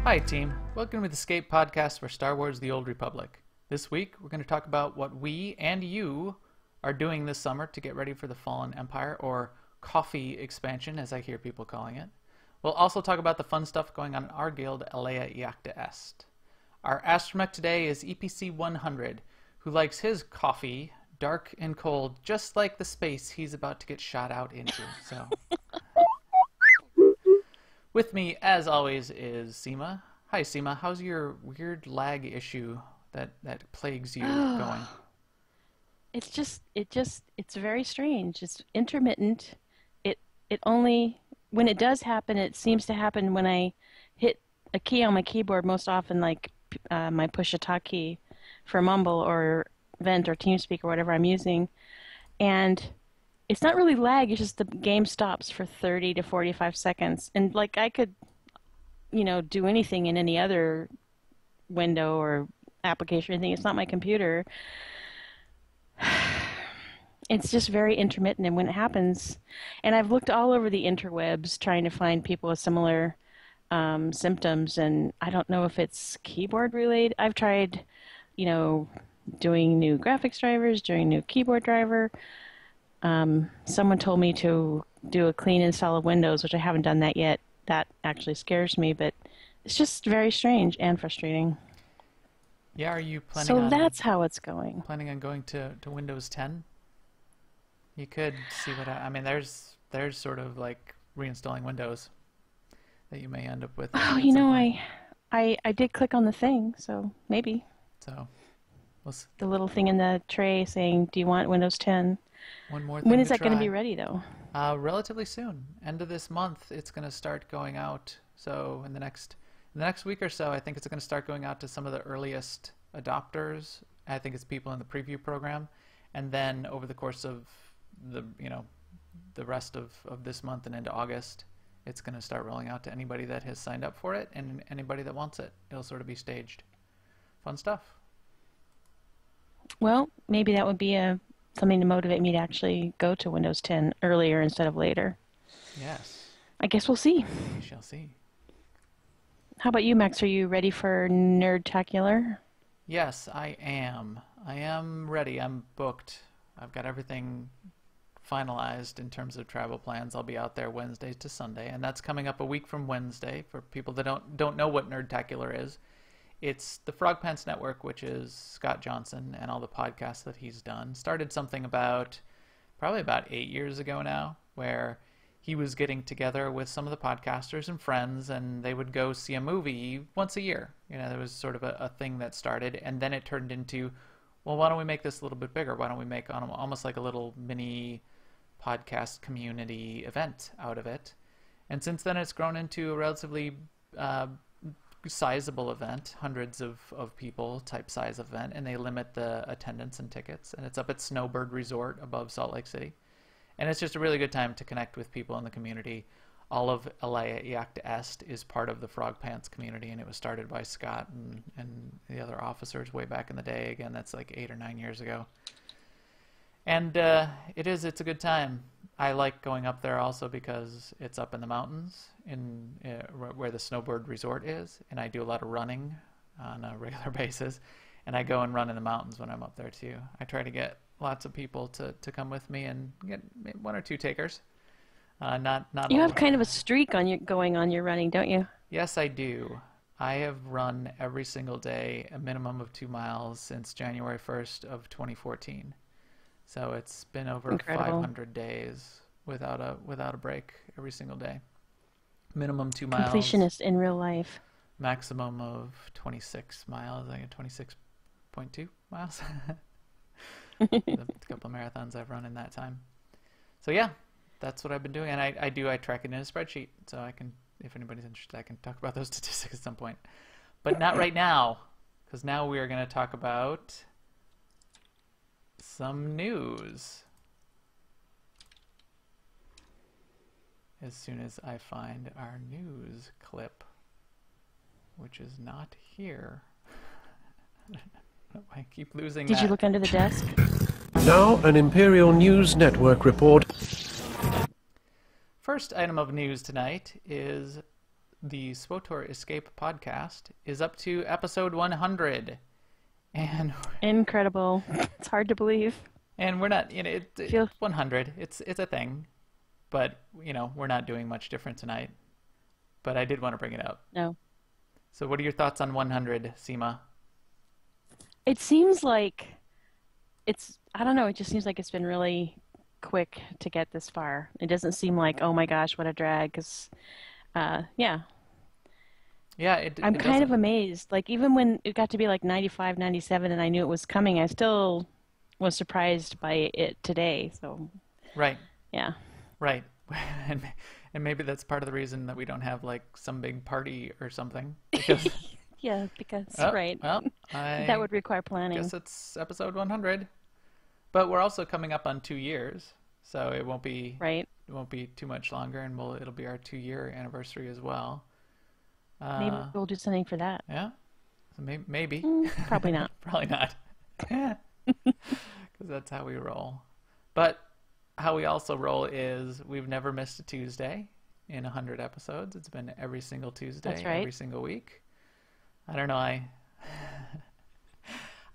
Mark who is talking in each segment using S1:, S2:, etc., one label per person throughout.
S1: Hi team, welcome to the Escape podcast for Star Wars The Old Republic. This week we're going to talk about what we and you are doing this summer to get ready for the Fallen Empire, or KotFE expansion as I hear people calling it. We'll also talk about the fun stuff going on in our guild, Alea Iacta Est. Our astromech today is EPC 100, who likes his coffee dark and cold, just like the space he's about to get shot out into. So, with me, as always, is Seema. Hi, Seema. How's your weird lag issue that plagues you going?
S2: It's very strange. It's intermittent. It only, when it does happen, it seems to happen when I hit a key on my keyboard, most often like my push a talk key for Mumble or Vent or TeamSpeak or whatever I'm using. And it's not really lag, it's just the game stops for 30 to 45 seconds. And like I could, do anything in any other window or application or anything. It's not my computer. It's just very intermittent, and when it happens, and I've looked all over the interwebs trying to find people with similar symptoms, and I don't know if it's keyboard related. I've tried, doing new graphics drivers, doing new keyboard driver. Someone told me to do a clean install of Windows, which I haven't done that yet. That actually scares me, but it's just very strange and frustrating.
S1: Yeah, are you planning
S2: So
S1: on...
S2: that's how it's going.
S1: Planning on going to Windows 10? You could see what I mean. There's sort of like reinstalling Windows that you may end up with.
S2: Oh, I did click on the thing, so maybe.
S1: So,
S2: the little thing in the tray saying, "Do you want Windows 10?"
S1: One more thing.
S2: When is that going to be ready, though?
S1: Relatively soon. End of this month, it's going to start going out. So in the next week or so, I think it's going to start going out to some of the earliest adopters. I think it's people in the preview program, and then over the course of the rest of this month and into August, it's going to start rolling out to anybody that has signed up for it and anybody that wants it. It'll sort of be staged. Fun stuff.
S2: Well, maybe that would be something to motivate me to actually go to Windows 10 earlier instead of later.
S1: Yes.
S2: I guess we'll see.
S1: We shall see.
S2: How about you, Max? Are you ready for Nerdtacular?
S1: Yes, I am. I am ready. I'm booked. I've got everything finalized in terms of travel plans. I'll be out there Wednesday to Sunday, and that's coming up a week from Wednesday. For people that don't know what Nerdtacular is, it's the Frog Pants Network, which is Scott Johnson and all the podcasts that he's done. Started something probably about 8 years ago now, where he was getting together with some of the podcasters and friends, and they would go see a movie once a year. There was sort of a thing that started, and then it turned into, well, why don't we make this a little bit bigger? Why don't we make almost like a little mini podcast community event out of it? And since then, it's grown into a relatively sizable event, hundreds of people type size event, and they limit the attendance and tickets. And it's up at Snowbird Resort above Salt Lake City. And it's just a really good time to connect with people in the community. All of Alea Iacta Est is part of the Frog Pants community, and it was started by Scott and the other officers way back in the day. Again, that's like 8 or 9 years ago. And it's a good time. I like going up there also because it's up in the mountains where the Snowbird Resort is, and I do a lot of running on a regular basis. And I go and run in the mountains when I'm up there too. I try to get lots of people to come with me and get one or two takers. Not
S2: you have kind of a streak going on your running, don't you?
S1: Yes, I do. I have run every single day a minimum of 2 miles since January 1st of 2014. So it's been over
S2: Incredible.
S1: 500 days without a break every single day. Minimum 2 miles.
S2: Completionist in real life.
S1: Maximum of 26 miles. I get 26.2 miles. A couple of marathons I've run in that time. So yeah, that's what I've been doing, and I track it in a spreadsheet, so I can, if anybody's interested, I can talk about those statistics at some point, but not right now, because now we are going to talk about some news. As soon as I find our news clip, which is not here. I keep losing
S2: Did
S1: that.
S2: you look under the desk?
S3: Now, an Imperial News Network report.
S1: First item of news tonight is the SWTOR Escape podcast is up to episode 100. And
S2: Incredible. It's hard to believe.
S1: we're not,
S2: Feel
S1: 100. It's a thing, but we're not doing much different tonight. But I did want to bring it up.
S2: no.
S1: So what are your thoughts on 100, Seema?
S2: It seems like I don't know, it just seems like it's been really quick to get this far. It doesn't seem like, oh my gosh, what a drag, 'cause yeah.
S1: Yeah,
S2: I'm
S1: it
S2: kind of
S1: doesn't.
S2: amazed. Like even when it got to be like 95, 97 and I knew it was coming, I still was surprised by it today. So,
S1: Right,
S2: yeah.
S1: right. And maybe that's part of the reason that we don't have like some big party or something. Because
S2: Yeah, because
S1: oh,
S2: right.
S1: well,
S2: That
S1: I
S2: would require planning.
S1: guess it's episode 100. But we're also coming up on 2 years, so it won't be
S2: Right?
S1: too much longer, and it'll be our 2-year anniversary as well.
S2: Maybe we'll do something for that.
S1: Yeah, so maybe.
S2: Probably not.
S1: Probably not, because that's how we roll. But how we also roll is we've never missed a Tuesday in 100 episodes. It's been every single Tuesday,
S2: That's right.
S1: every single week. I don't know.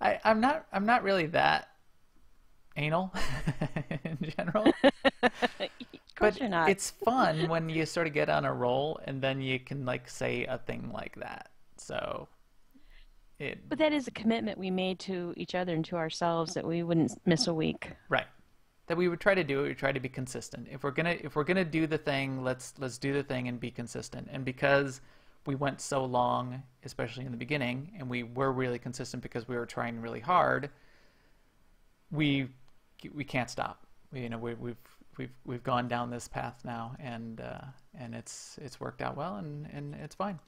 S1: I'm not really that anal in general.
S2: Of course
S1: But
S2: you're not.
S1: it's fun when you sort of get on a roll and then you can like say a thing like that. So it
S2: But that is a commitment we made to each other and to ourselves that we wouldn't miss a week.
S1: right. That we would try to do it, we try to be consistent. If we're gonna do the thing, let's do the thing and be consistent. And because we went so long, especially in the beginning, and we were really consistent because we were trying really hard, we can't stop. We've gone down this path now, and it's worked out well, and it's fine.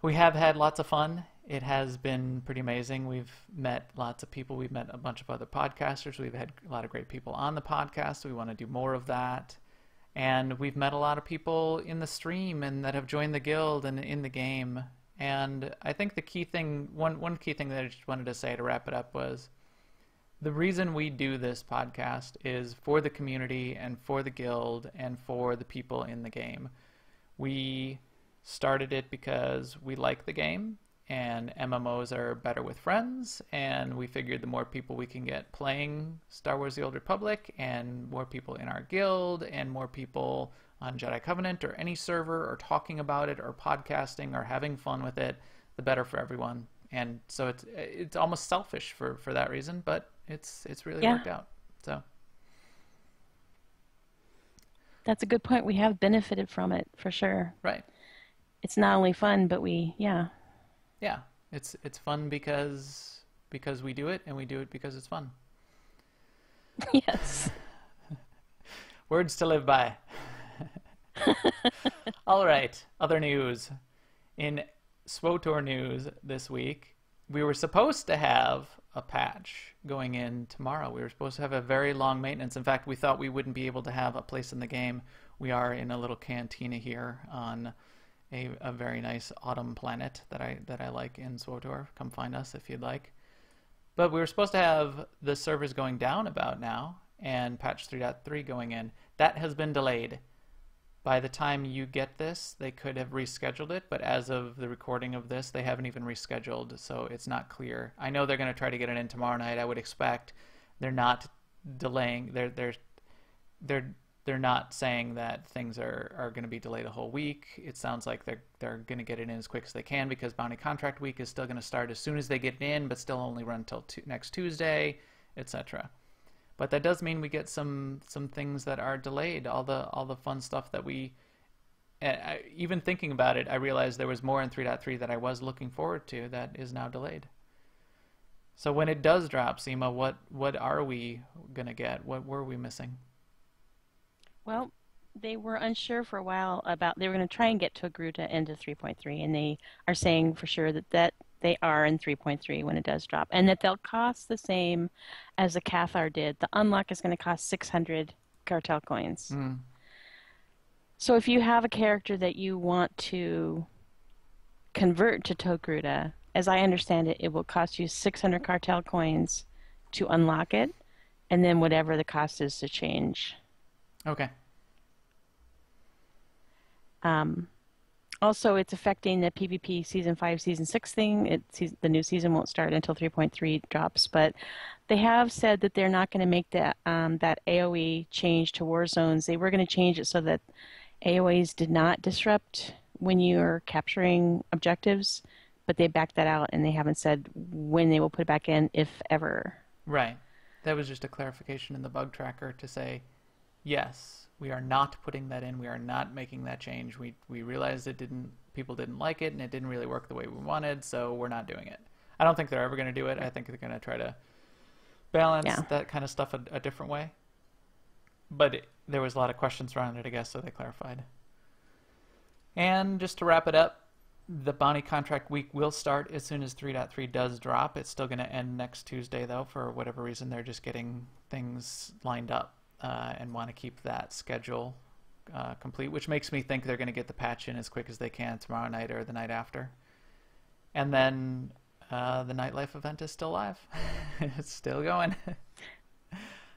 S1: We have had lots of fun. It has been pretty amazing. We've met lots of people. We've met a bunch of other podcasters. We've had a lot of great people on the podcast. We want to do more of that. And we've met a lot of people in the stream and that have joined the guild and in the game. And I think the key thing, one key thing that I just wanted to say to wrap it up was the reason we do this podcast is for the community and for the guild and for the people in the game. We started it because we like the game and MMOs are better with friends, and we figured the more people we can get playing Star Wars The Old Republic and more people in our guild and more people on Jedi Covenant or any server or talking about it or podcasting or having fun with it, the better for everyone. And so it's almost selfish for that reason, but it's really
S2: Yeah.
S1: worked out. So
S2: That's a good point. We have benefited from it for sure.
S1: right.
S2: It's not only fun, but yeah.
S1: It's fun because we do it, and we do it because it's fun.
S2: Yes.
S1: Words to live by. All right, other news. In SWTOR news this week, we were supposed to have a patch going in tomorrow. We were supposed to have a very long maintenance. In fact, we thought we wouldn't be able to have a place in the game. We are in a little cantina here on a very nice autumn planet that I like in SWTOR. Come find us if you'd like. But we were supposed to have the servers going down about now and patch 3.3 going in. That has been delayed. By the time you get this, they could have rescheduled it, but as of the recording of this, they haven't even rescheduled, so it's not clear. I know they're going to try to get it in tomorrow night, I would expect. They're not delaying. They're not saying that things are going to be delayed a whole week. It sounds like they're going to get it in as quick as they can because Bounty Contract Week is still going to start as soon as they get it in, but still only run until next Tuesday, etc. But that does mean we get some things that are delayed. All the fun stuff that we, even thinking about it, I realized there was more in 3.3 that I was looking forward to that is now delayed. So when it does drop, Seema, what are we gonna get? What were we missing?
S2: Well, they were unsure for a while about they were going to try and get to a Gruta into 3.3, and they are saying for sure that they are in 3.3 when it does drop, and that they'll cost the same as the Cathar did. The unlock is going to cost 600 cartel coins.
S1: Mm.
S2: So if you have a character that you want to convert to Togruta, as I understand it, it will cost you 600 cartel coins to unlock it, and then whatever the cost is to change.
S1: Okay.
S2: Also, it's affecting the PvP Season 5, Season 6 thing. The new season won't start until 3.3 drops, but they have said that they're not going to make that AoE change to war zones. They were going to change it so that AoEs did not disrupt when you're capturing objectives, but they backed that out and they haven't said when they will put it back in, if ever.
S1: Right. That was just a clarification in the bug tracker to say, yes, we are not putting that in. We are not making that change. We realized people didn't like it and it didn't really work the way we wanted, so we're not doing it. I don't think they're ever going to do it. I think they're going to try to balance that kind of stuff a different way. But there was a lot of questions around it, I guess, so they clarified. And just to wrap it up, the bounty contract week will start as soon as 3.3 does drop. It's still going to end next Tuesday, though. For whatever reason, they're just getting things lined up and want to keep that schedule complete, which makes me think they're going to get the patch in as quick as they can tomorrow night or the night after. And then the nightlife event is still live. It's still going.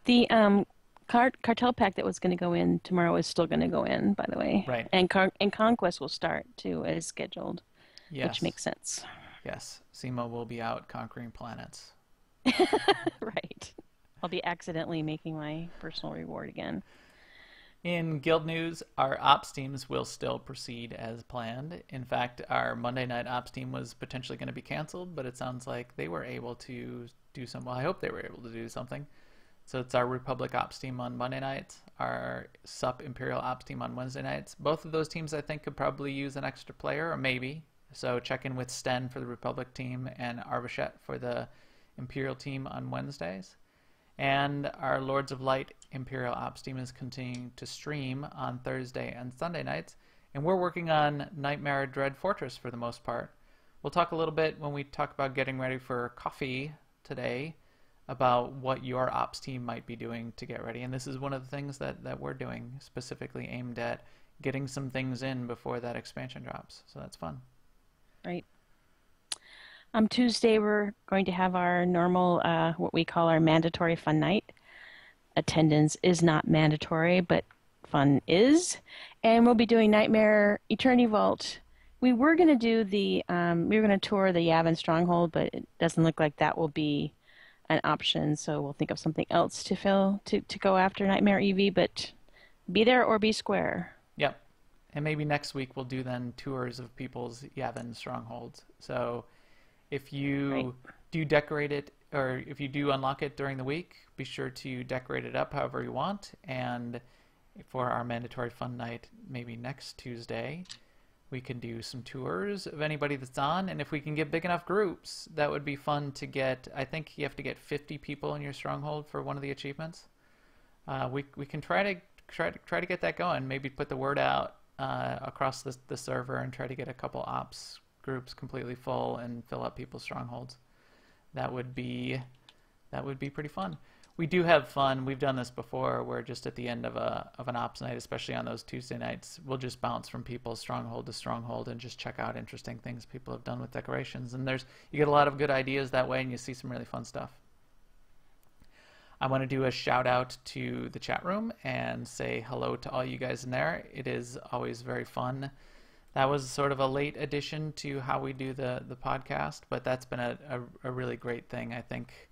S2: The cartel pack that was going to go in tomorrow is still going to go in, by the way.
S1: Right.
S2: And Conquest will start, too, as scheduled, which makes sense.
S1: Yes. SEMA will be out conquering planets.
S2: Right. I'll be accidentally making my personal reward again.
S1: In Guild news, our ops teams will still proceed as planned. In fact, our Monday night ops team was potentially going to be canceled, but it sounds like they were able to do some. Well, I hope they were able to do something. So it's our Republic ops team on Monday nights, our SUP Imperial ops team on Wednesday nights. Both of those teams, I think, could probably use an extra player, or maybe. So check in with Sten for the Republic team and Arvashet for the Imperial team on Wednesdays. And our Lords of Light Imperial Ops team is continuing to stream on Thursday and Sunday nights. And we're working on Nightmare Dread Fortress for the most part. We'll talk a little bit when we talk about getting ready for KotFE today about what your ops team might be doing to get ready. And this is one of the things that we're doing, specifically aimed at getting some things in before that expansion drops. So that's fun.
S2: Right. Tuesday, we're going to have our normal, what we call our mandatory fun night. Attendance is not mandatory, but fun is. And we'll be doing Nightmare Eternity Vault. We were going to do we were going to tour the Yavin Stronghold, but it doesn't look like that will be an option. So we'll think of something else to go after Nightmare EV, but be there or be square.
S1: Yep. And maybe next week we'll do then tours of people's Yavin Strongholds. So if you do decorate it, or if you do unlock it during the week, be sure to decorate it up however you want. And for our mandatory fun night, maybe next Tuesday, we can do some tours of anybody that's on. And if we can get big enough groups, that would be fun to get. I think you have to get 50 people in your stronghold for one of the achievements. We can try to get that going. Maybe put the word out across the server and try to get a couple ops groups completely full and fill up people's strongholds. That would be pretty fun. We do have fun. We've done this before, where just at the end of an ops night, especially on those Tuesday nights, we'll just bounce from people's stronghold to stronghold and just check out interesting things people have done with decorations. And you get a lot of good ideas that way, and you see some really fun stuff. I want to do a shout out to the chat room and say hello to all you guys in there. It is always very fun. That was sort of a late addition to how we do the podcast, but that's been a really great thing, I think,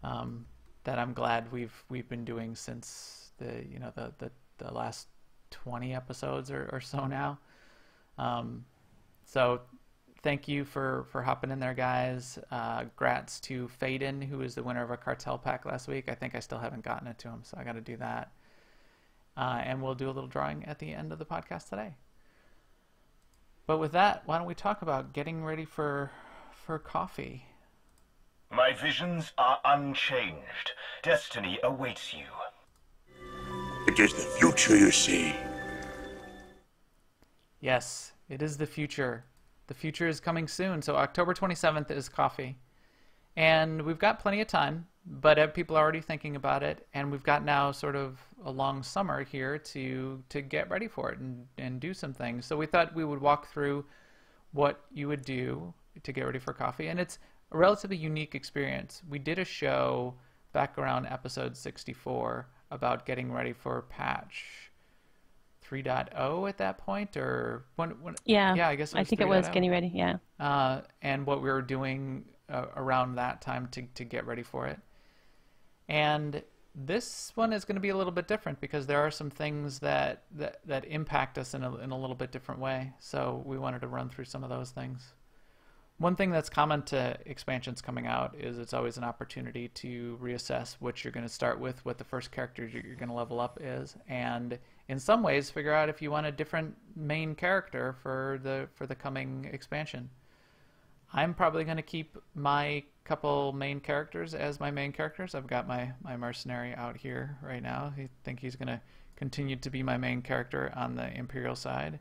S1: that I'm glad we've been doing since the last 20 episodes or so now. So thank you for hopping in there, guys. Grats to Faden, who is the winner of a cartel pack last week. I think I still haven't gotten it to him, so I got to do that. And we'll do a little drawing at the end of the podcast today. But with that, why don't we talk about getting ready for KotFE?
S4: My visions are unchanged. Destiny awaits you.
S5: It is the future, you see.
S1: Yes, it is the future. The future is coming soon. So October 27th is KotFE. And we've got plenty of time, but people are already thinking about it. And we've got now sort of a long summer here to get ready for it and do some things. So we thought we would walk through what you would do to get ready for KotFE. And it's a relatively unique experience. We did a show back around episode 64 about getting ready for patch 3.0 at that point, or
S2: Yeah,
S1: yeah, I guess it
S2: I
S1: was
S2: think it was
S1: 3.0.
S2: getting ready. Yeah.
S1: And what we were doing around that time to get ready for it. And this one is going to be a little bit different because there are some things that impact us in a little bit different way. So we wanted to run through some of those things. One thing that's common to expansions coming out is it's always an opportunity to reassess what you're going to start with, what the first character you're going to level up is, and in some ways figure out if you want a different main character for the coming expansion. I'm probably going to keep my couple main characters as my main characters. I've got my mercenary out here right now. I think he's going to continue to be my main character on the Imperial side,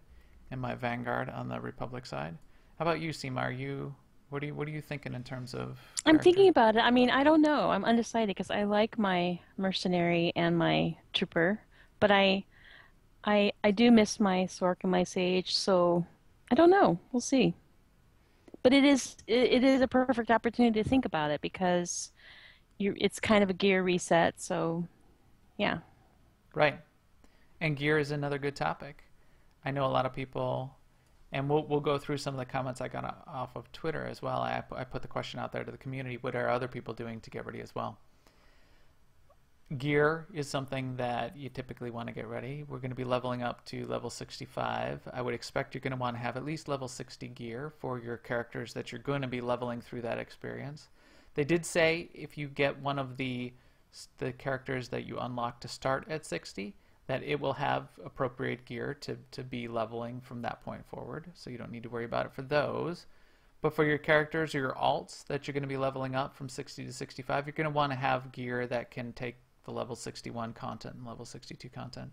S1: and my Vanguard on the Republic side. How about you, Seema? What are you thinking in terms of
S2: I'm
S1: character?
S2: thinking about it. I mean, I don't know. I'm undecided because I like my mercenary and my trooper, but I do miss my Sork and my Sage, so I don't know. We'll see. But it is a perfect opportunity to think about it because it's kind of a gear reset, so yeah.
S1: Right. And gear is another good topic. I know a lot of people, and we'll go through some of the comments I got off of Twitter as well. I put the question out there to the community, what are other people doing to get ready as well? Gear is something that you typically want to get ready. We're going to be leveling up to level 65. I would expect you're going to want to have at least level 60 gear for your characters that you're going to be leveling through that experience. They did say if you get one of the characters that you unlock to start at 60, that it will have appropriate gear to be leveling from that point forward, so you don't need to worry about it for those. But for your characters or your alts that you're going to be leveling up from 60 to 65, you're going to want to have gear that can take the level 61 content and level 62 content.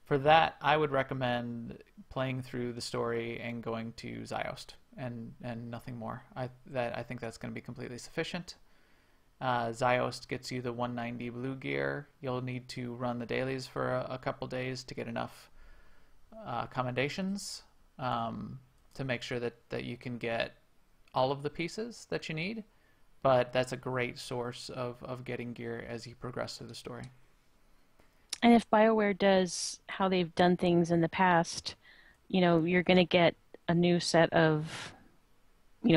S1: For that, I would recommend playing through the story and going to Ziost and nothing more. I think that's going to be completely sufficient. Ziost gets you the 190 blue gear. You'll need to run the dailies for a couple days to get enough commendations to make sure that you can get all of the pieces that you need. But that's a great source of getting gear as you progress through the story.
S2: And if BioWare does how they've done things in the past, you're going to get a new set of,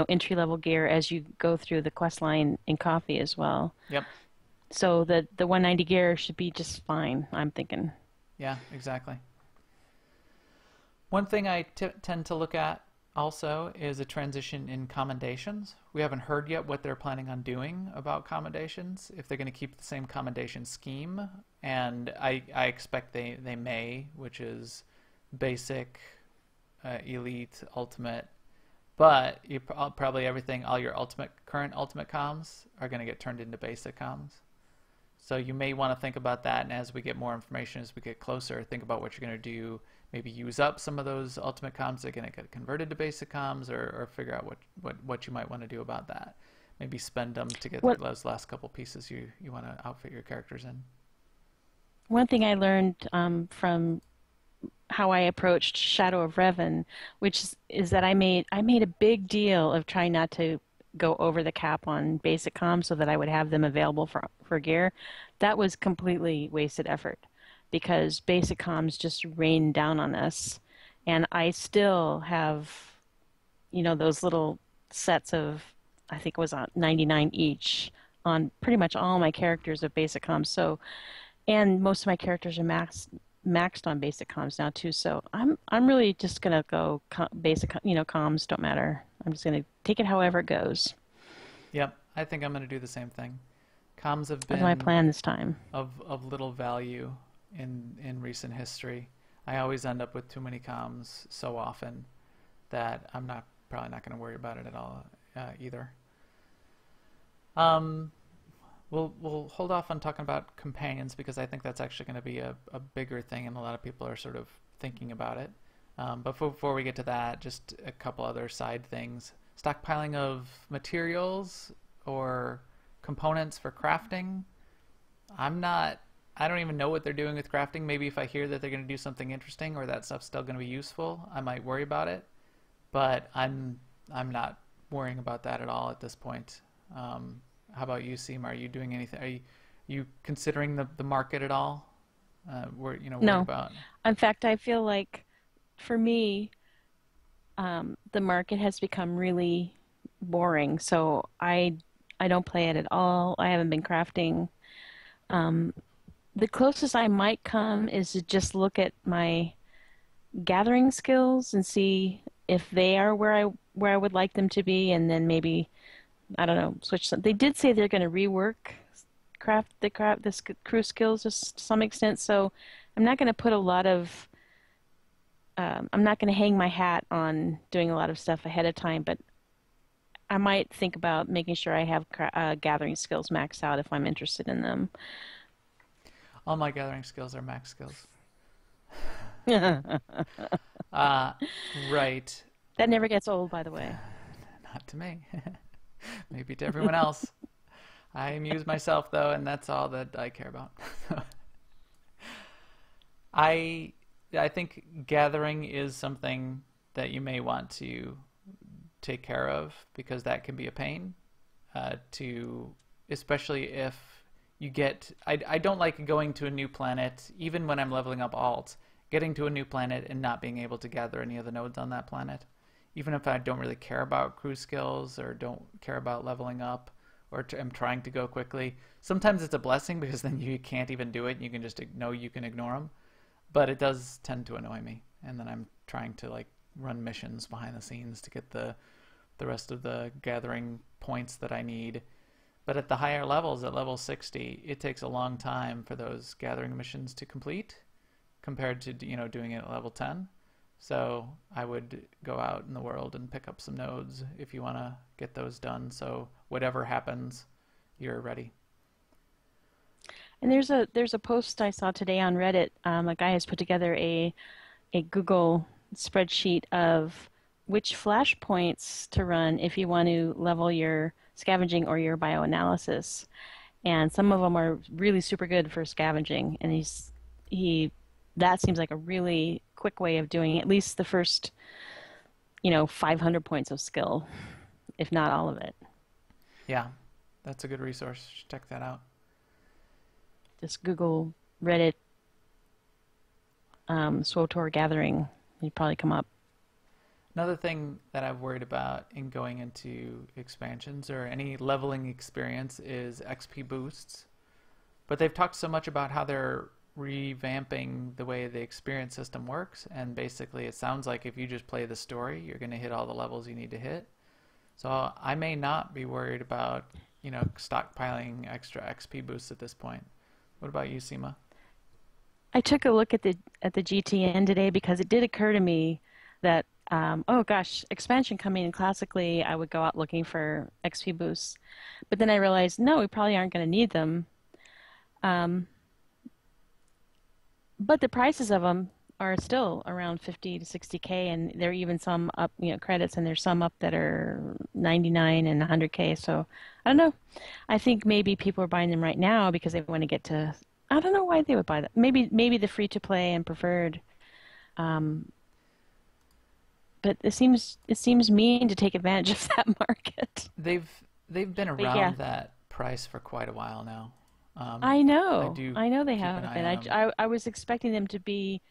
S2: entry-level gear as you go through the quest line in KotFE as well.
S1: Yep.
S2: So the 190 gear should be just fine, I'm thinking.
S1: Yeah, exactly. One thing I tend to look at also is a transition in commendations. We haven't heard yet what they're planning on doing about commendations, if they're going to keep the same commendation scheme, and I expect they may, which is basic, elite, ultimate, but probably all your current ultimate comms are going to get turned into basic comms. So you may want to think about that, and as we get more information, as we get closer, think about what you're going to do. Maybe use up some of those ultimate comms that are going to get converted to basic comms, or figure out what you might want to do about that. Maybe spend them to get those last couple pieces you want to outfit your characters in.
S2: One thing I learned from how I approached Shadow of Revan, which is that I made a big deal of trying not to go over the cap on basic comms so that I would have them available for gear. That was completely wasted effort because basic comms just rained down on us, and I still have, those little sets of, I think it was 99 each on pretty much all my characters of basic comms. So, and most of my characters are maxed on basic comms now too. So I'm really just gonna go basic, comms don't matter. I'm just gonna take it however it goes.
S1: Yep, I think I'm gonna do the same thing. Comms have been
S2: That's my plan this time.
S1: Of little value in recent history. I always end up with too many comms so often that I'm probably not going to worry about it at all either. We'll hold off on talking about companions because I think that's actually going to be a bigger thing, and a lot of people are sort of thinking about it. But before we get to that, just a couple other side things. Stockpiling of materials or components for crafting. I don't even know what they're doing with crafting. Maybe if I hear that they're going to do something interesting or that stuff's still going to be useful, I might worry about it. But I'm not worrying about that at all at this point. How about you, Seema? Are you doing anything? Are you considering the market at all worried
S2: No.
S1: about?
S2: In fact, I feel like for me, the market has become really boring. So I don't play it at all. I haven't been crafting. The closest I might come is to just look at my gathering skills and see if they are where I would like them to be, and then maybe I don't know, switch some. They did say they're going to rework crew skills to some extent, so I'm not going to put a lot of I'm not going to hang my hat on doing a lot of stuff ahead of time, but I might think about making sure I have gathering skills maxed out if I'm interested in them.
S1: All my gathering skills are max skills.
S2: That
S1: Right.
S2: never gets old, by the way.
S1: Not to me. Maybe to everyone else. I amuse myself though, and that's all that I care about. I think gathering is something that you may want to take care of because that can be a pain especially if you get. I don't like going to a new planet, even when I'm leveling up alt, getting to a new planet and not being able to gather any of the nodes on that planet. Even if I don't really care about crew skills or don't care about leveling up or am trying to go quickly, sometimes it's a blessing because then you can't even do it and you can just know you can ignore them. But it does tend to annoy me, and then I'm trying to like run missions behind the scenes to get the rest of the gathering points that I need. But at the higher levels, at level 60, it takes a long time for those gathering missions to complete compared to doing it at level 10. So I would go out in the world and pick up some nodes if you want to get those done. So whatever happens, you're ready.
S2: And there's a post I saw today on Reddit. A guy has put together a Google spreadsheet of which flashpoints to run if you want to level your scavenging or your bioanalysis. And some of them are really super good for scavenging, and that seems like a really quick way of doing at least the first 500 points of skill, if not all of it.
S1: Yeah, that's a good resource. Check that out.
S2: Just Google Reddit SWTOR gathering. You'd probably come up.
S1: Another thing that I've worried about in going into expansions or any leveling experience is XP boosts. But they've talked so much about how they're revamping the way the experience system works, and basically it sounds like if you just play the story, you're going to hit all the levels you need to hit. So I may not be worried about stockpiling extra XP boosts at this point. What about you, Seema?
S2: I took a look at the GTN today because it did occur to me that oh gosh, expansion coming in classically, I would go out looking for XP boosts, but then I realized no, we probably aren't going to need them. But the prices of them are still around 50 to 60K, and there are even some up, credits, and there's some up that are 99 and 100K. So I don't know. I think maybe people are buying them right now because they want to get to. I don't know why they would buy that. Maybe the free to play and preferred. But it seems mean to take advantage of that market.
S1: They've been around that price for quite a while now.
S2: I know. I know they
S1: keep
S2: have
S1: an
S2: been.
S1: eye on them.
S2: I was expecting them to be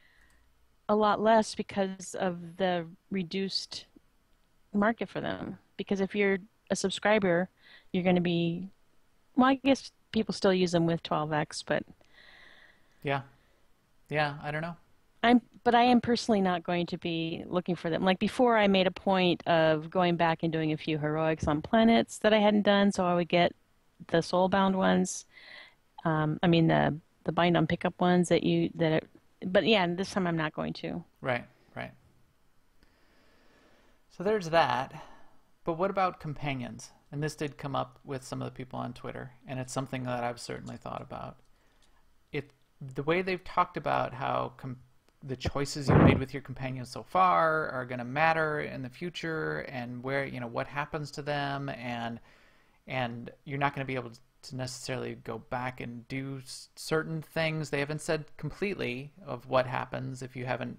S2: a lot less because of the reduced market for them. Because if you're a subscriber, you're going to be. Well, I guess people still use them with 12x, but.
S1: Yeah, I don't know.
S2: But I am personally not going to be looking for them. Like before, I made a point of going back and doing a few heroics on planets that I hadn't done, so I would get the soulbound ones. I mean the bind on pickup ones but yeah, this time I'm not going to.
S1: Right. So there's that. But what about companions? And this did come up with some of the people on Twitter, and it's something that I've certainly thought about. The way they've talked about how the choices you've made with your companions so far are going to matter in the future, and where what happens to them, and you're not going to be able to necessarily go back and do certain things. They haven't said completely of what happens if you haven't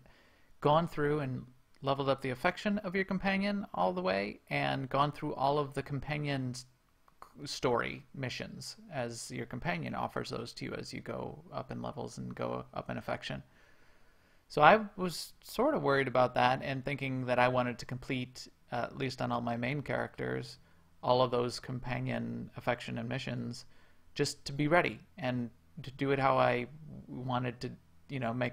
S1: gone through and leveled up the affection of your companion all the way and gone through all of the companion's story missions, as your companion offers those to you as you go up in levels and go up in affection. So I was sort of worried about that and thinking that I wanted to complete, at least on all my main characters, all of those companion affection and missions just to be ready and to do it how I wanted to, make,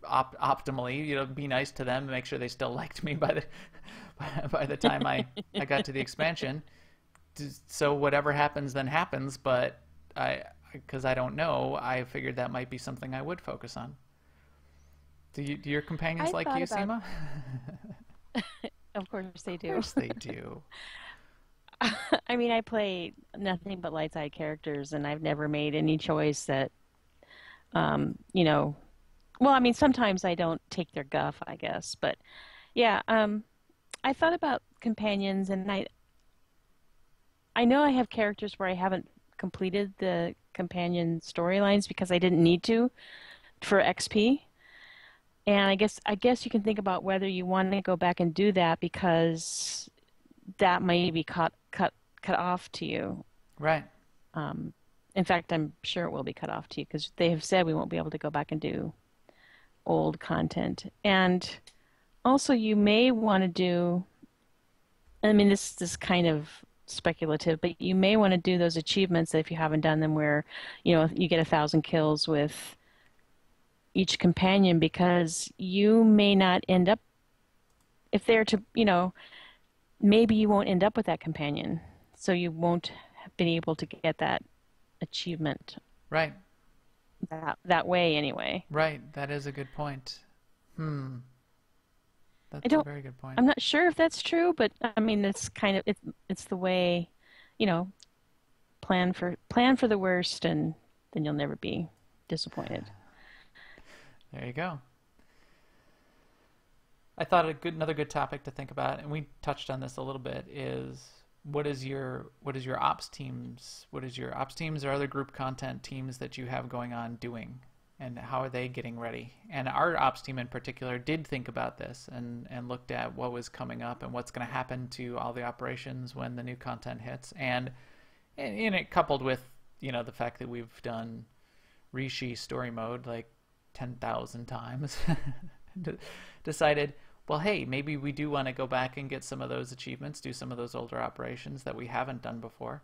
S1: optimally, be nice to them, make sure they still liked me by the time I got to the expansion. So whatever happens then happens, but because I don't know, I figured that might be something I would focus on. Do your companions like you, Seema?
S2: Of course they do.
S1: Of course they do.
S2: I mean, I play nothing but light side characters, and I've never made any choice that, well, I mean, sometimes I don't take their guff, I guess, but yeah, I thought about companions, and I know I have characters where I haven't completed the companion storylines because I didn't need to for XP. And I guess you can think about whether you want to go back and do that because that may be cut off to you.
S1: Right.
S2: In fact, I'm sure it will be cut off to you because they have said we won't be able to go back and do old content. And also, you may want to do. I mean, this is kind of speculative, but you may want to do those achievements if you haven't done them, where you get 1,000 kills with each companion, because you may not end up, if they're to, maybe you won't end up with that companion, so you won't have been able to get that achievement.
S1: Right.
S2: That way anyway.
S1: Right. That is a good point. That's a very good point.
S2: I'm not sure if that's true, but I mean, it's kind of it's the way, plan for the worst, and then you'll never be disappointed.
S1: There you go. I thought another good topic to think about, and we touched on this a little bit, is what is your ops teams or other group content teams that you have going on doing, and how are they getting ready? And our ops team in particular did think about this and looked at what was coming up and what's going to happen to all the operations when the new content hits, and it coupled with the fact that we've done Rishi story mode like 10,000 times. Decided, well, hey, maybe we do want to go back and get some of those achievements, do some of those older operations that we haven't done before.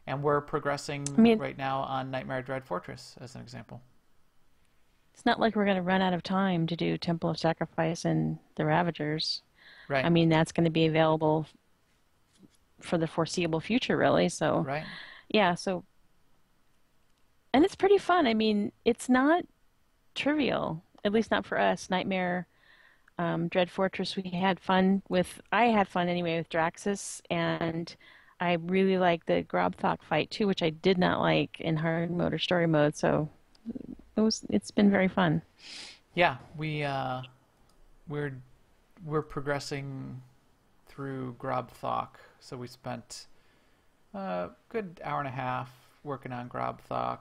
S1: And we're progressing right now on Nightmare Dread Fortress, as an example.
S2: It's not like we're going to run out of time to do Temple of Sacrifice and the Ravagers.
S1: Right.
S2: I mean, that's going to be available for the foreseeable future, really. So,
S1: right.
S2: Yeah, so, and it's pretty fun. I mean, it's not trivial, at least not for us. Nightmare Dread Fortress, I had fun anyway with Draxus, and I really like the Grobthok fight too, which I did not like in hard mode or story mode, so it's been very fun.
S1: Yeah, we're progressing through Grobthok, so we spent a good hour and a half working on Grobthok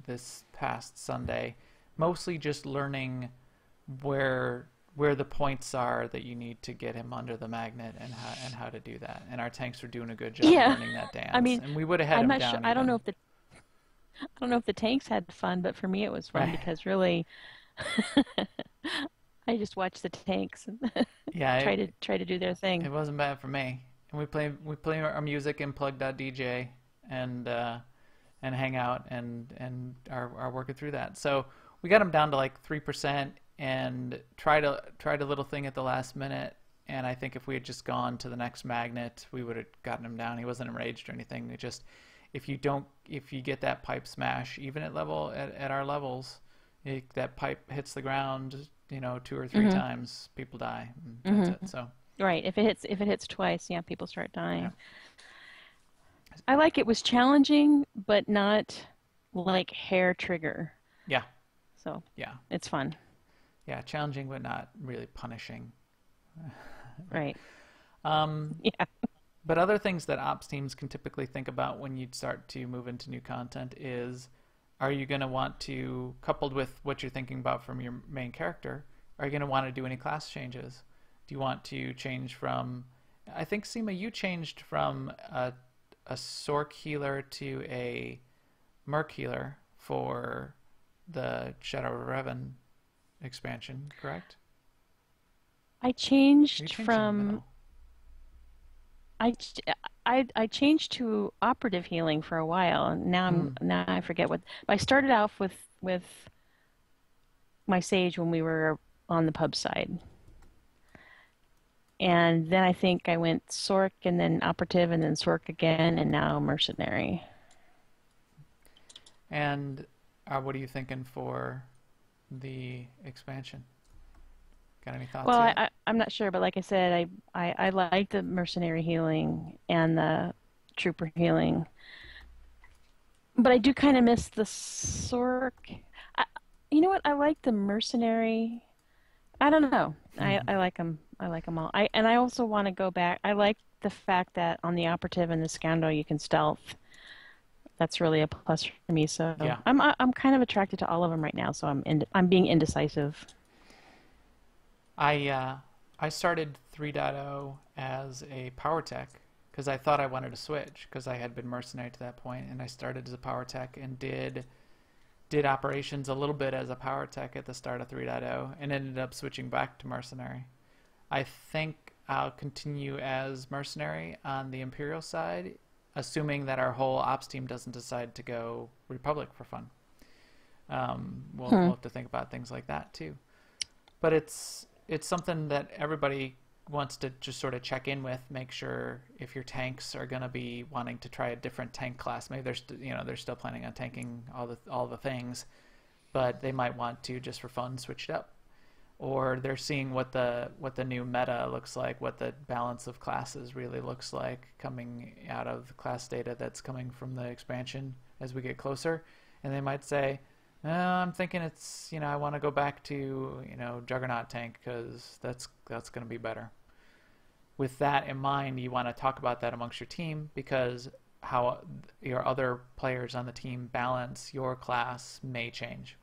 S1: this past Sunday, mostly just learning where the points are that you need to get him under the magnet and how to do that. And our tanks were doing a good job learning that dance.
S2: I mean,
S1: and we would have had him down.
S2: Sure. I don't know if the tanks had fun, but for me it was fun because really I just watched the tanks and try to do their thing.
S1: It wasn't bad for me. And we play our music in plug.dj and hang out and are working through that. So we got him down to like 3% and tried a little thing at the last minute. And I think if we had just gone to the next magnet, we would have gotten him down. He wasn't enraged or anything. It just, if you get that pipe smash, even at our levels, that pipe hits the ground, 2 or 3 times, people die. And that's it. So
S2: right, if it hits twice, people start dying. Yeah. I like it was challenging, but not like hair trigger.
S1: Yeah.
S2: So
S1: yeah,
S2: it's fun.
S1: Yeah, challenging but not really punishing.
S2: Right.
S1: Yeah. But other things that ops teams can typically think about when you start to move into new content is, are you going to want to, coupled with what you're thinking about from your main character, are you going to want to do any class changes? Do you want to change from, I think, Seema, you changed from a a Sork healer to a Merc healer for the Shadow Revan expansion, correct?
S2: I
S1: You
S2: changed
S1: changed in the
S2: from
S1: middle.
S2: I, ch- I changed to operative healing for a while, and now I forget what. I started off with my sage when we were on the pub side, and then I think I went Sork and then operative and then Sork again, and now mercenary.
S1: And what are you thinking for the expansion? Got any thoughts
S2: Well,
S1: yet?
S2: I'm not sure, but like I said, I like the mercenary healing and the trooper healing, but I do kind of miss the Sork. I, you know what? I like the mercenary. I don't know. I like them. I like them all. I also want to go back. I like the fact that on the operative and the scoundrel you can stealth. That's really a plus for me. So
S1: Yeah.
S2: I'm kind of attracted to all of them right now. So I'm being indecisive.
S1: I started 3.0 as a power tech because I thought I wanted to switch because I had been mercenary to that point, and I started as a power tech and did operations a little bit as a power tech at the start of 3.0 and ended up switching back to mercenary. I think I'll continue as mercenary on the Imperial side, assuming that our whole ops team doesn't decide to go Republic for fun. We'll have to think about things like that too. But it's something that everybody wants to just sort of check in with, make sure if your tanks are going to be wanting to try a different tank class. Maybe they're still planning on tanking all the things, but they might want to just for fun switch it up. Or they're seeing what the new meta looks like, what the balance of classes really looks like coming out of the class data that's coming from the expansion as we get closer, and they might say, I'm thinking I want to go back to, Juggernaut tank because that's going to be better. With that in mind, you want to talk about that amongst your team because how your other players on the team balance your class may change.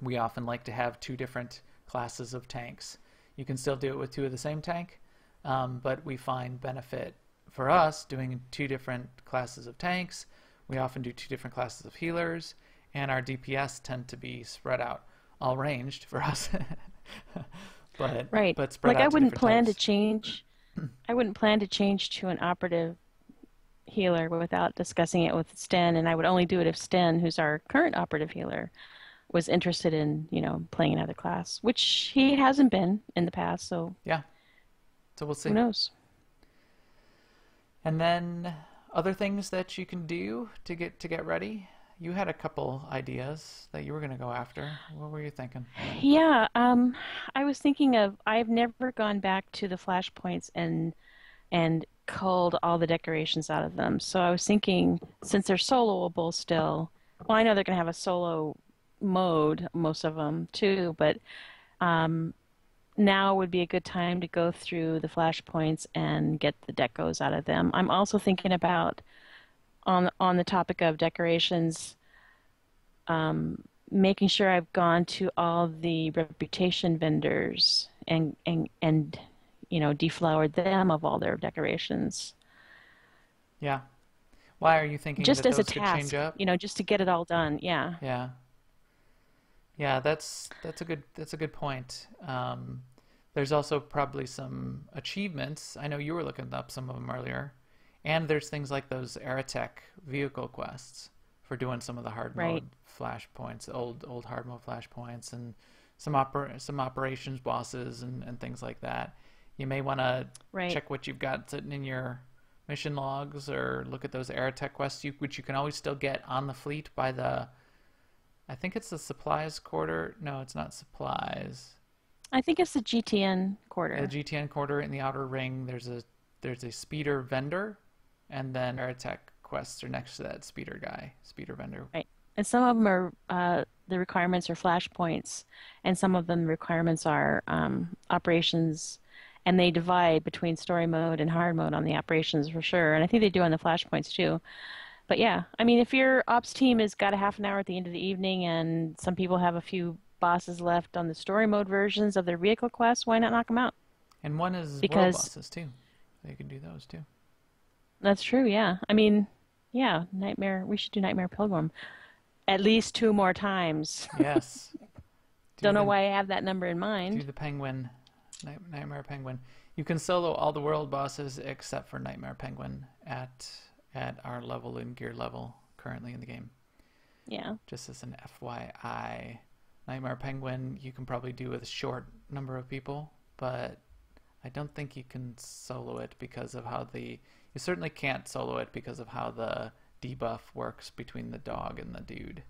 S1: We often like to have two different classes of tanks. You can still do it with two of the same tank, but we find benefit for us doing two different classes of tanks. We often do two different classes of healers, and our DPS tend to be spread out, all ranged for us,
S2: Right.
S1: but spread
S2: Like
S1: out
S2: I
S1: to
S2: wouldn't
S1: different
S2: plan to
S1: types.
S2: change. I wouldn't plan to change to an operative healer without discussing it with Sten, and I would only do it if Sten, who's our current operative healer, was interested in, playing another class, which he hasn't been in the past, so
S1: Yeah, so we'll
S2: who
S1: see.
S2: knows?
S1: And then other things that you can do to get ready. You had a couple ideas that you were going to go after. What were you thinking?
S2: Yeah, I was thinking of I've never gone back to the flashpoints and culled all the decorations out of them. So I was thinking since they're soloable still, well, I know they're going to have a solo mode, most of them too, but now would be a good time to go through the flashpoints and get the decos out of them. I'm also thinking about on the topic of decorations, making sure I've gone to all the reputation vendors and deflowered them of all their decorations.
S1: Yeah. Why are you thinking
S2: Just
S1: that
S2: as a
S1: those could change
S2: task,
S1: up?
S2: just to get it all done. Yeah.
S1: Yeah. Yeah, that's a good point. There's also probably some achievements. I know you were looking up some of them earlier, and there's things like those Aerotech vehicle quests for doing some of the hard
S2: Right.
S1: mode flashpoints, old hard mode flashpoints, and some operations bosses and things like that. You may want to
S2: Right.
S1: check what you've got sitting in your mission logs, or look at those Aerotech quests, which you can always still get on the fleet by the. I think it's the supplies quarter. No, it's not supplies.
S2: I think it's the GTN
S1: The
S2: quarter.
S1: GTN quarter in the outer ring. There's a speeder vendor, and then Aerotech quests are next to that speeder vendor.
S2: Right. And some of them are the requirements are flashpoints, and some of them requirements are operations, and they divide between story mode and hard mode on the operations for sure. And I think they do on the flashpoints too. But yeah, I mean, if your ops team has got a half an hour at the end of the evening, and some people have a few bosses left on the story mode versions of their vehicle quests, why not knock them out?
S1: And one is world
S2: Because
S1: bosses too. You can do those too.
S2: That's true, yeah. I mean, yeah, Nightmare, we should do Nightmare Pilgrim at least 2 more times.
S1: Yes. Do
S2: Don't know
S1: the
S2: why I have that number in
S1: do
S2: mind.
S1: the Penguin, Nightmare Penguin. You can solo all the world bosses except for Nightmare Penguin at our level and gear level currently in the game.
S2: Yeah.
S1: Just as an FYI, Nightmare Penguin you can probably do with a short number of people, but I don't think you can solo it because of how you certainly can't solo it because of how the debuff works between the dog and the dude.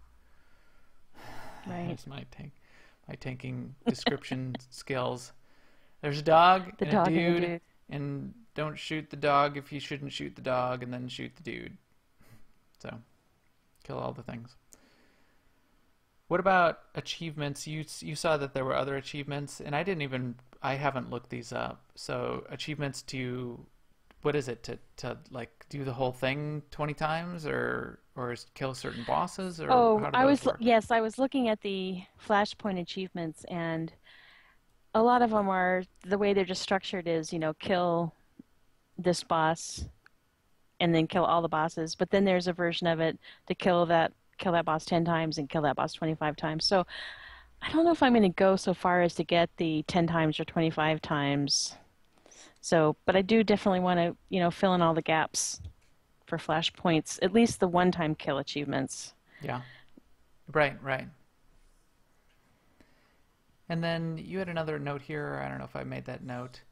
S2: Right.
S1: Here's my tanking description skills. There's a dog
S2: The
S1: and
S2: dog
S1: a
S2: and the
S1: dude,
S2: dude.
S1: and don't shoot the dog if you shouldn't shoot the dog, and then shoot the dude. So, kill all the things. What about achievements? You saw that there were other achievements, and I haven't looked these up. So achievements to, what is it, to like do the whole thing 20 times, or kill certain bosses, or
S2: Oh,
S1: how do those work?
S2: yes, I was looking at the Flashpoint achievements, and a lot of them are, the way they're just structured is, kill this boss and then kill all the bosses. But then there's a version of it to kill that boss 10 times and kill that boss 25 times. So I don't know if I'm going to go so far as to get the 10 times or 25 times. So, but I do definitely want to, fill in all the gaps for flashpoints, at least the one-time kill achievements.
S1: Yeah. Right. And then you had another note here. I don't know if I made that note.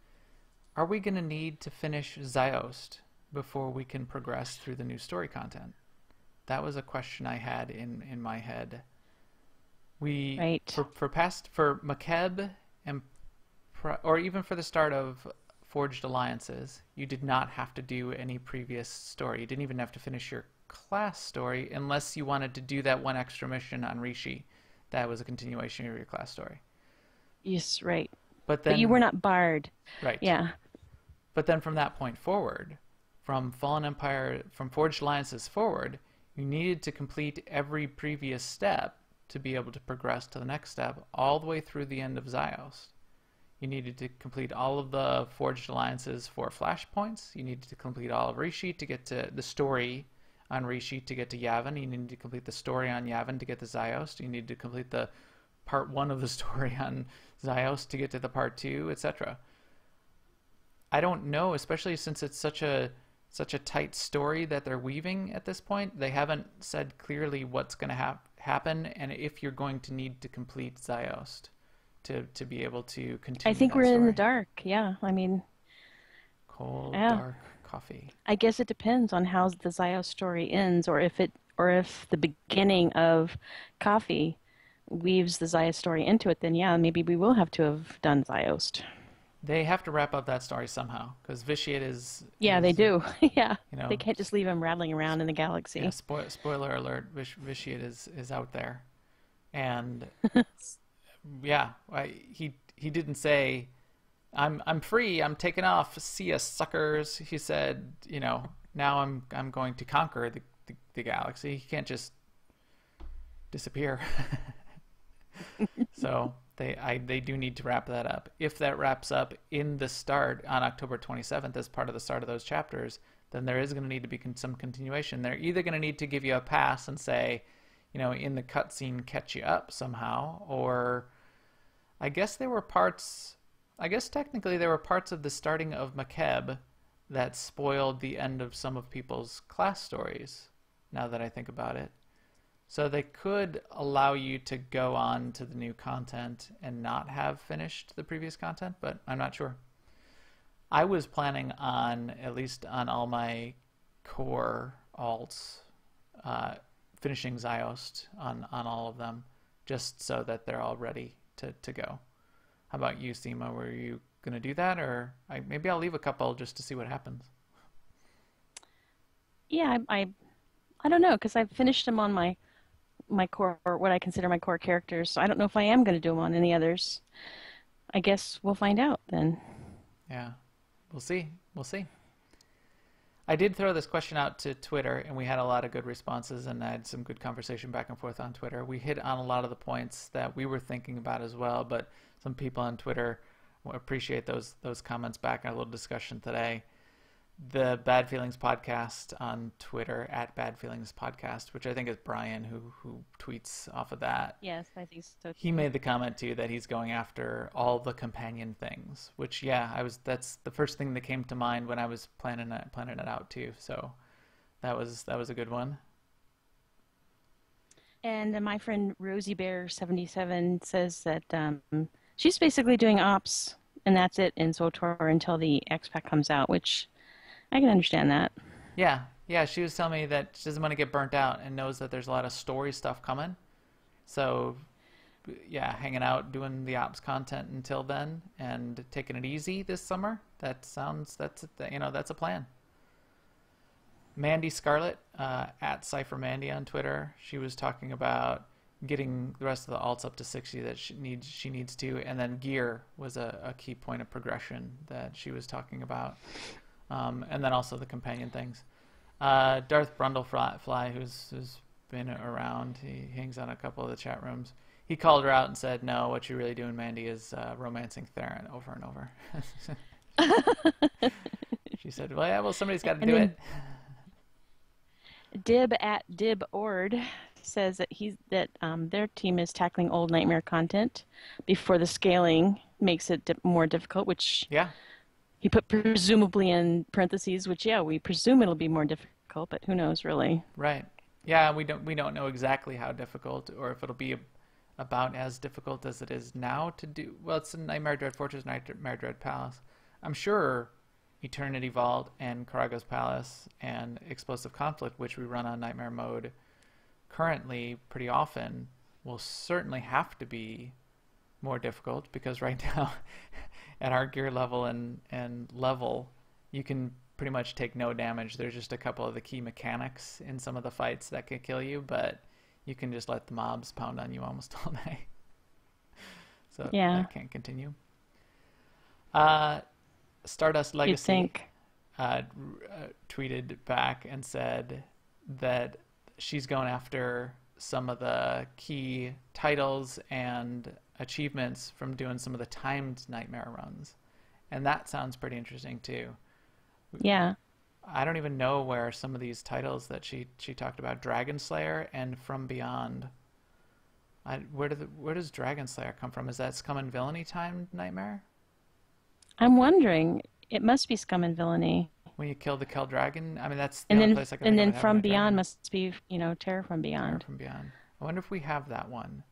S1: Are we going to need to finish Ziost before we can progress through the new story content? That was a question I had in my head.
S2: Right.
S1: For Makeb and or even for the start of Forged Alliances, you did not have to do any previous story. You didn't even have to finish your class story unless you wanted to do that one extra mission on Rishi. That was a continuation of your class story.
S2: Yes, right.
S1: But then
S2: you were not barred.
S1: Right.
S2: Yeah.
S1: But then from that point forward, from Fallen Empire, from Forged Alliances forward, you needed to complete every previous step to be able to progress to the next step all the way through the end of Ziost. You needed to complete all of the Forged Alliances for flashpoints. You needed to complete all of Rishi to get to the story on Rishi to get to Yavin. You needed to complete the story on Yavin to get to Ziost. You needed to complete the part 1 of the story on Ziost to get to the part 2, etc. I don't know, especially since it's such a tight story that they're weaving at this point. They haven't said clearly what's going to happen and if you're going to need to complete Ziost to be able to continue.
S2: I think
S1: that
S2: we're
S1: story.
S2: in the dark. Yeah. I mean,
S1: Cold,
S2: yeah.
S1: dark coffee.
S2: I guess it depends on how the Zio story ends, or if the beginning of KotFE weaves the Zio story into it. Then yeah, maybe we will have to have done Ziost.
S1: They have to wrap up that story somehow because Vitiate is.
S2: Yeah, they do. Yeah,
S1: they
S2: can't just leave him rattling around in the galaxy.
S1: Yeah, spoiler alert: Vitiate is out there, and yeah, he didn't say, "I'm free. I'm taking off. See ya, suckers." He said, now I'm going to conquer the galaxy. He can't just disappear. So they do need to wrap that up. If that wraps up in the start on October 27th as part of the start of those chapters, then there is going to need to be some continuation. They're either going to need to give you a pass and say, in the cutscene catch you up somehow, or I guess technically there were parts of the starting of Makeb that spoiled the end of some of people's class stories, now that I think about it. So they could allow you to go on to the new content and not have finished the previous content, but I'm not sure. I was planning on, at least on all my core alts, finishing Ziost on all of them, just so that they're all ready to go. How about you, Seema? Were you going to do that? Or maybe I'll leave a couple just to see what happens.
S2: Yeah, I don't know, because I've finished them on my core, or what I consider my core characters. So I don't know if I am going to do them on any others. I guess we'll find out then.
S1: Yeah, we'll see. I did throw this question out to Twitter, and we had a lot of good responses, and I had some good conversation back and forth on Twitter. We hit on a lot of the points that we were thinking about as well, but some people on Twitter appreciate those comments back, and a little discussion today. the Bad Feelings Podcast on Twitter at Bad Feelings Podcast, which I think is Brian who tweets off of that.
S2: Yes, I think so too.
S1: He made the comment too that he's going after all the companion things, which that's the first thing that came to mind when I was planning it out too. So that was a good one.
S2: And my friend Rosie Bear 77 says that she's basically doing ops, and that's it in SWTOR until the X-Pack comes out, which I can understand that.
S1: Yeah, she was telling me that she doesn't want to get burnt out and knows that there's a lot of story stuff coming. So, yeah, hanging out, doing the ops content until then, and taking it easy this summer. That's a plan. Mandy Scarlett, at Cypher Mandy on Twitter, she was talking about getting the rest of the alts up to 60 that she needs to, and then gear was a key point of progression that she was talking about, and then also the companion things. Darth Brundlefly, who's been around, he hangs out in a couple of the chat rooms. He called her out and said, "No, what you're really doing, Mandy, is romancing Theron over and over." She said, "Well, yeah, somebody's got to do it."
S2: Dib at Dib Ord says that their team is tackling old Nightmare content before the scaling makes it more difficult, which he put presumably in parentheses, which we presume it'll be more difficult, but who knows really.
S1: Right. Yeah, we don't know exactly how difficult, or if it'll be about as difficult as it is now to do. Well, it's a Nightmare Dread Fortress, Nightmare Dread Palace. I'm sure Eternity Vault and Karaga's Palace and Explosive Conflict, which we run on Nightmare mode currently pretty often, will certainly have to be more difficult, because right now at our gear level and level, you can pretty much take no damage. There's just a couple of the key mechanics in some of the fights that can kill you, but you can just let the mobs pound on you almost all day. So that can't continue. Stardust Legacy tweeted back and said that she's going after some of the key titles and achievements from doing some of the timed Nightmare runs, and that sounds pretty interesting too.
S2: Yeah,
S1: I don't even know where some of these titles that she talked about, Dragon Slayer and From Beyond. Where does Dragon Slayer come from? Is that Scum and Villainy timed Nightmare?
S2: I'm wondering. It must be Scum and Villainy.
S1: When you kill the Kel Dragon, I mean that's the only place I can think of.
S2: And then From Beyond must be Terror From Beyond.
S1: Terror From Beyond. I wonder if we have that one.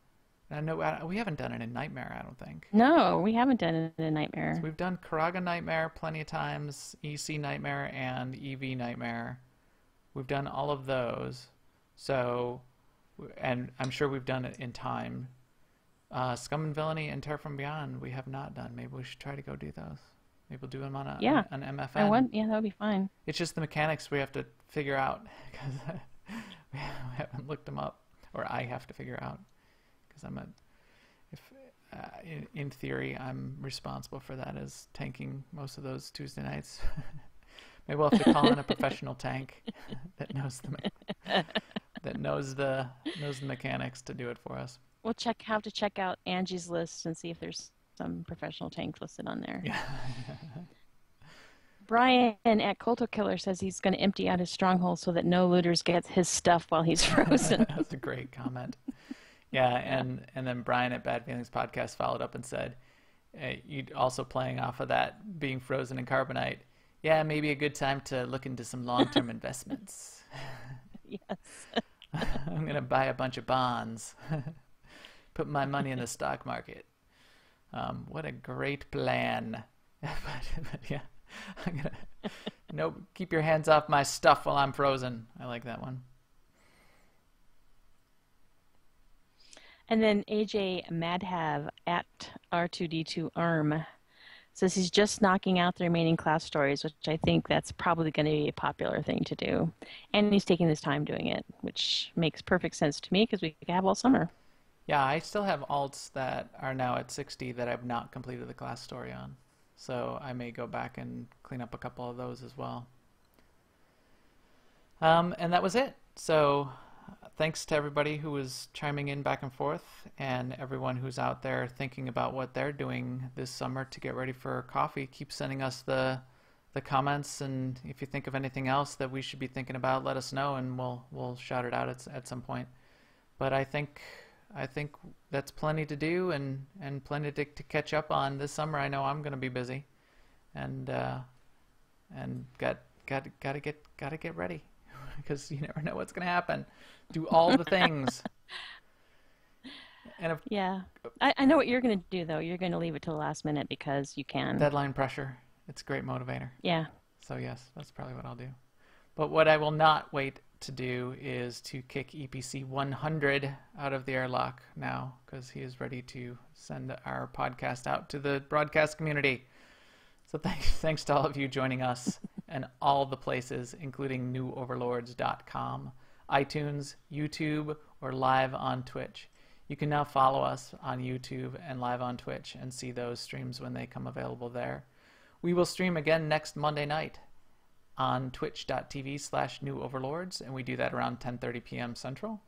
S1: I know we haven't done it in Nightmare, I don't think.
S2: No, we haven't done it in Nightmare.
S1: So we've done Karaga Nightmare plenty of times, EC Nightmare and EV Nightmare. We've done all of those. So, and I'm sure we've done it in time. Scum and Villainy and Terror From Beyond we have not done. Maybe we should try to go do those. Maybe we'll do them on an MFN.
S2: That would be fine.
S1: It's just the mechanics we have to figure out, because we haven't looked them up, or I have to figure out, because in theory I'm responsible for that, as tanking most of those Tuesday nights. Maybe we'll have to call in a professional tank that knows the mechanics to do it for us.
S2: We'll have to check out Angie's list and see if there's some professional tanks listed on there.
S1: Yeah.
S2: Brian at Colto Killer says he's going to empty out his stronghold so that no looters get his stuff while he's frozen.
S1: That's a great comment. Yeah, and then Brian at Bad Feelings Podcast followed up and said, you also playing off of that being frozen in Carbonite, yeah, maybe a good time to look into some long-term investments.
S2: Yes.
S1: I'm going to buy a bunch of bonds. Put my money in the stock market. What a great plan. but yeah, I'm gonna keep your hands off my stuff while I'm frozen. I like that one.
S2: And then AJ Madhav at R2D2 ARM says he's just knocking out the remaining class stories, which I think that's probably going to be a popular thing to do. And he's taking his time doing it, which makes perfect sense to me because we have all summer.
S1: Yeah, I still have alts that are now at 60 that I've not completed the class story on. So I may go back and clean up a couple of those as well. And that was it. So thanks to everybody who was chiming in back and forth, and everyone who's out there thinking about what they're doing this summer to get ready for KotFE. Keep sending us the the comments, and if you think of anything else that we should be thinking about, let us know, and we'll shout it out at some point. But I think that's plenty to do, and plenty to catch up on this summer. I know I'm going to be busy, and gotta get ready because you never know what's going to happen. Do all the things. And
S2: Yeah. I know what you're going to do, though. You're going to leave it to the last minute because you can.
S1: Deadline pressure. It's a great motivator.
S2: Yeah.
S1: So yes, that's probably what I'll do. But what I will not wait to do is to kick EPC 100 out of the airlock now, because he is ready to send our podcast out to the broadcast community. So thanks to all of you joining us and all the places, including newoverlords.com, iTunes, YouTube, or live on Twitch. You can now follow us on YouTube and live on Twitch and see those streams when they come available there. We will stream again next Monday night on twitch.tv/newoverlords, and we do that around 10:30 p.m. Central.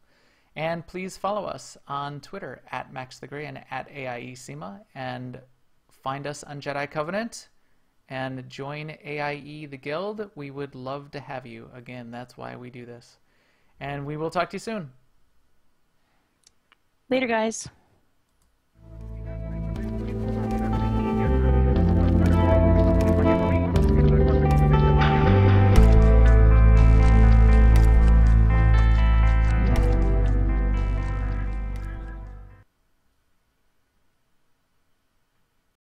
S1: And please follow us on Twitter at MaxTheGray and at AIESEMA, and find us on Jedi Covenant and join AIE the Guild. We would love to have you. Again, that's why we do this. And we will talk to you soon.
S2: Later, guys.